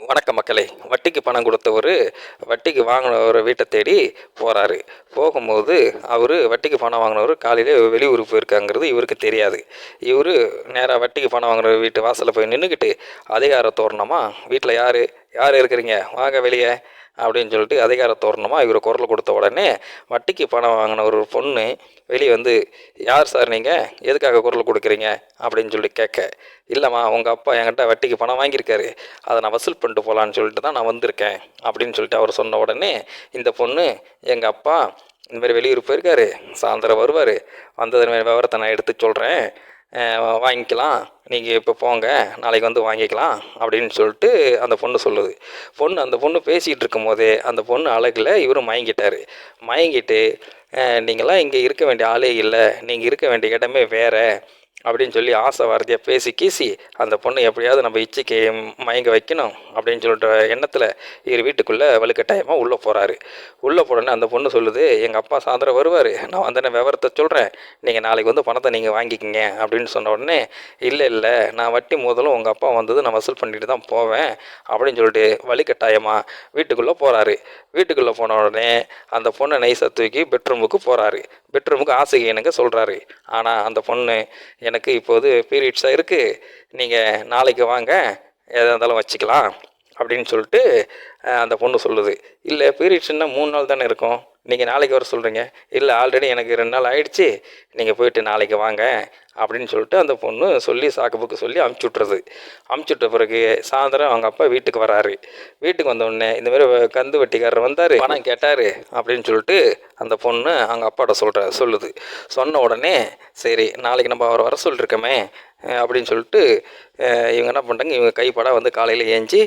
வணக்கம் மக்களே. வட்டிக்கு பணம் கொடுத்தவர் வட்டிக்கு வாங்கின ஒரு வீட்டை தேடி போகிறாரு. போகும்போது அவர் வட்டிக்கு பணம் வாங்கினவர் காலையிலே வெளியூருக்கு போயிருக்காங்கிறது இவருக்கு தெரியாது. இவர் நேராக வட்டிக்கு பணம் வாங்கின வீட்டு வாசலில் போய் நின்றுக்கிட்டு அதிகார தோரணமாக வீட்டில் யார் யார் இருக்கிறீங்க வாங்க வெளியே அப்படின்னு சொல்லிட்டு அதிகார தோரணமாக இவர் குரல் கொடுத்த உடனே வட்டிக்கு பணம் வாங்கின ஒரு பொண்ணு வெளியே வந்து, யார் சார் நீங்கள், எதுக்காக குரல் கொடுக்குறீங்க அப்படின்னு சொல்லி கேட்க, இல்லைம்மா உங்கள் அப்பா என்கிட்ட வட்டிக்கு பணம் வாங்கியிருக்காரு, அதை நான் வசூல் பண்ணிட்டு போகலான்னு சொல்லிட்டு தான் நான் வந்திருக்கேன் அப்படின்னு சொல்லிட்டு அவர் சொன்ன உடனே இந்த பொண்ணு, எங்கள் அப்பா இந்தமாரி வெளியூர் போயிருக்காரு, சாயந்தரம் வருவார், வந்தது விவரத்தை நான் எடுத்து சொல்கிறேன், வாங்கிக்கலாம், நீங்கள் இப்போ போங்க, நாளைக்கு வந்து வாங்கிக்கலாம் அப்படின்னு சொல்லிட்டு அந்த பொண்ணு சொல்லுது. அந்த பொண்ணு பேசிகிட்டு இருக்கும் போதே அந்த பொண்ணு அழகில் இவரும் மயங்கிட்டார். மயங்கிட்டு, நீங்களாம் இங்கே இருக்க வேண்டிய ஆளே இல்லை, நீங்கள் இருக்க வேண்டிய இடமே வேறு அப்படின்னு சொல்லி ஆசை வார்த்தையாக பேசி கீசி அந்த பொண்ணை எப்படியாவது நம்ம இச்சைக்கு மயங்க வைக்கணும் அப்படின்னு சொல்லிட்டு எண்ணத்தில் இவர் வீட்டுக்குள்ளே வலுக்கட்டாயமாக உள்ளே போகிறாரு. உள்ளே போனோன்னே அந்த பொண்ணு சொல்லுது, எங்கள் அப்பா சாயந்தரம் வருவார், நான் வந்தேன்னு விவரத்தை சொல்கிறேன், நீங்கள் நாளைக்கு வந்து பணத்தை நீங்கள் வாங்கிக்கிங்க அப்படின்னு சொன்ன உடனே, இல்லை நான் வட்டி முதலும் உங்கள் அப்பா வந்தது நான் வசூல் பண்ணிட்டு தான் போவேன் அப்படின்னு சொல்லிட்டு வலுக்கட்டாயமாக வீட்டுக்குள்ளே போகிறாரு. வீட்டுக்குள்ளே போன உடனே அந்த பொண்ணை நைஸாக தூக்கி பெட்ரூமுக்கு போகிறாரு. பெட்ரூமுக்கு ஆசைக்கு எனக்கு சொல்கிறாரு. ஆனால் அந்த பொண்ணு, எனக்கு இப்போது பீரியட்ஸாக இருக்குது, நீங்கள் நாளைக்கு வாங்க, எதாக இருந்தாலும் வச்சுக்கலாம் அப்படின்னு சொல்லிட்டு அந்த பொண்ணு சொல்லுது. இல்லை பீரியட்ஸ்னால் 3 நாள் தானே இருக்கும், நீங்கள் நாளைக்கு வர சொல்கிறீங்க, இல்லை ஆல்ரெடி எனக்கு 2 நாள் ஆகிடுச்சி, நீங்கள் போயிட்டு நாளைக்கு வாங்க அப்படின்னு சொல்லிட்டு அந்த பொண்ணு சொல்லி சாக்கு புக்கு சொல்லி அமுச்சு விட்றது. அமுச்சுட்ட பிறகு சாயந்தரம் அவங்க அப்பா வீட்டுக்கு வராரு. வீட்டுக்கு வந்தோடனே இந்தமாரி கந்து வட்டிக்காரர் வந்தார், பணம் கேட்டார் அப்படின்னு சொல்லிட்டு அந்த பொண்ணு அவங்க அப்பாட்ட சொல்லுது. சொன்ன உடனே சரி நாளைக்கு நம்ம அவர் வர சொல்லியிருக்கோமே அப்படின்னு சொல்லிட்டு இவங்க என்ன பண்ணுறாங்க, இவங்க கைப்படா வந்து காலையில் ஏஞ்சி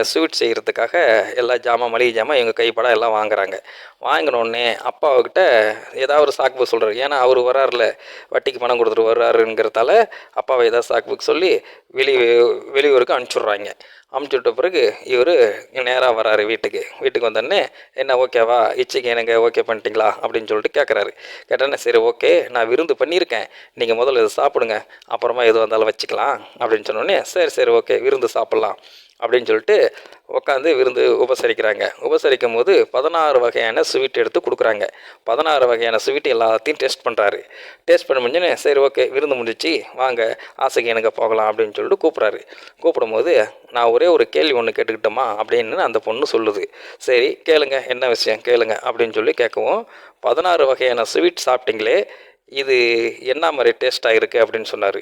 ஸ்வீட் செய்கிறதுக்காக எல்லா ஜாமான் மளிகை ஜாமான் இவங்க கைப்படா எல்லாம் வாங்குறாங்க. வாங்கினோடனே அப்பாவுக்கிட்ட ஏதாவது ஒரு சாக்கு சொல்கிறாரு. ஏன்னா அவர் வராருல, வட்டிக்கு பணம் கொடுத்துட்டு வர்றாருங்கிறதால அப்பாவை ஏதாவது சாக்கு சொல்லி வெளியூருக்கு அனுப்பிச்சுட்றாங்க. அமுச்சுவிட்ட பிறகு இவர் நேராக வராரு வீட்டுக்கு வந்தோடனே, என்ன ஓகேவா, இச்சைக்கு எனக்கு ஓகே பண்ணிட்டீங்களா அப்படின்னு சொல்லிட்டு கேட்குறாரு. கேட்டோன்னே சரி ஓகே, நான் விருந்து பண்ணியிருக்கேன், நீங்கள் முதல்ல இதை சாப்பிடுங்க, அப்புறமா எது வந்தாலும் வச்சுக்கலாம் அப்படின்னு சொன்னோடனே சரி ஓகே விருந்து சாப்பிட்லாம் அப்படின்னு சொல்லிட்டு உட்காந்து விருந்து உபசரிக்கிறாங்க. உபசரிக்கும் போது 16 வகையான ஸ்வீட் எடுத்து கொடுக்குறாங்க. 16 வகையான ஸ்வீட் எல்லாத்தையும் டேஸ்ட் பண்ணுறாரு. டேஸ்ட் பண்ண முடிஞ்சோன்னே சரி ஓகே விருந்து முடிஞ்சிச்சு, வாங்க ஆசைக்கு எனக்கு போகலாம் அப்படின்னு சொல்லிட்டு கூப்பிட்றாரு. கூப்பிடும்போது, நான் ஒரே ஒரு கேள்வி ஒன்று கேட்டுக்கிட்டோமா அப்படின்னு அந்த பொண்ணு சொல்லுது. சரி கேளுங்க, என்ன விஷயம் கேளுங்க அப்படின்னு சொல்லி கேட்கவும், 16 வகையான ஸ்வீட் சாப்பிட்டீங்களே, இது என்ன மாதிரி டேஸ்ட்டாக இருக்குது அப்படின்னு சொன்னார்.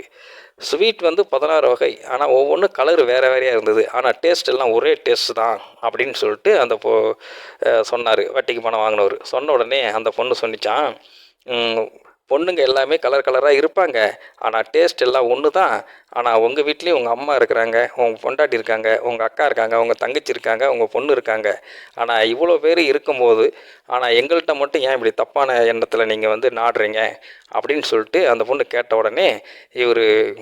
ஸ்வீட் வந்து 16 வகை, ஆனால் ஒவ்வொன்றும் கலர் வேறு வேறையாக இருந்தது, ஆனால் டேஸ்ட் எல்லாம் ஒரே டேஸ்ட் தான் அப்படின்னு சொல்லிட்டு அந்த சொன்னார் வட்டிக்கு பணம் வாங்கினவர். சொன்ன உடனே அந்த பொண்ணு சொன்னிச்சான், பொண்ணுங்க எல்லாமே கலர் கலராக இருப்பாங்க, ஆனால் டேஸ்ட் எல்லாம் ஒன்று தான். ஆனால் உங்கள் வீட்லேயும் உங்கள் அம்மா இருக்கிறாங்க, உங்கள் பொண்டாட்டி இருக்காங்க, உங்கள் அக்கா இருக்காங்க, உங்கள் தங்கச்சி இருக்காங்க, உங்கள் பொண்ணு இருக்காங்க, ஆனால் இவ்வளோ பேர் இருக்கும்போது ஆனால் எங்கள்கிட்ட மட்டும் ஏன் இப்படி தப்பான எண்ணத்தில் நீங்கள் வந்து நாடுறீங்க அப்படின்னு சொல்லிட்டு அந்த பொண்ணு கேட்ட உடனே இவர்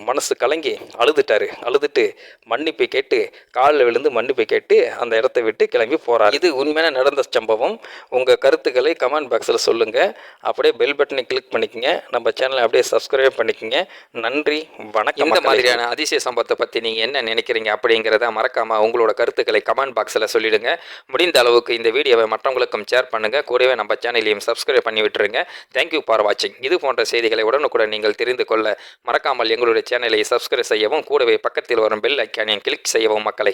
மனசு கலங்கி அழுதுட்டு மன்னிப்பு கேட்டு காலில் விழுந்து மன்னிப்பு கேட்டு அந்த இடத்த விட்டு கிளம்பி போகிறார். இது உண்மையான நடந்த சம்பவம். உங்கள் கருத்துக்களை கமெண்ட் பாக்ஸில் சொல்லுங்கள். அப்படியே பெல் பட்டனை கிளிக் பண்ணிக்கோங்க. நம்ம சேனலை அப்படியே சப்ஸ்கிரைப் பண்ணிக்கோங்க. நன்றி, வணக்கம். இந்த மாதிரியான அதிசய சம்பவத்தை பற்றி நீங்கள் என்ன நினைக்கிறீங்க அப்படிங்கிறத மறக்காமல் உங்களோட கருத்துக்களை கமெண்ட் பாக்ஸில் சொல்லிடுங்க. முடிந்த அளவுக்கு இந்த வீடியோவை மற்றவங்களுக்கும் ஷேர் பண்ணுங்கள். கூடவே நம்ம சேனலையும் சப்ஸ்கிரைப் பண்ணி விட்டுருங்க. தேங்க்யூ ஃபார் வாட்சிங். இது போன்ற செய்திகளை உடனுக்குடன் நீங்கள் தெரிந்து கொள்ள மறக்காமல் எங்களுடைய சேனலை சப்ஸ்கிரைப் செய்யவும், கூடவே பக்கத்தில் வரும் பெல் ஐக்கானையும் கிளிக் செய்யவும் மக்களை.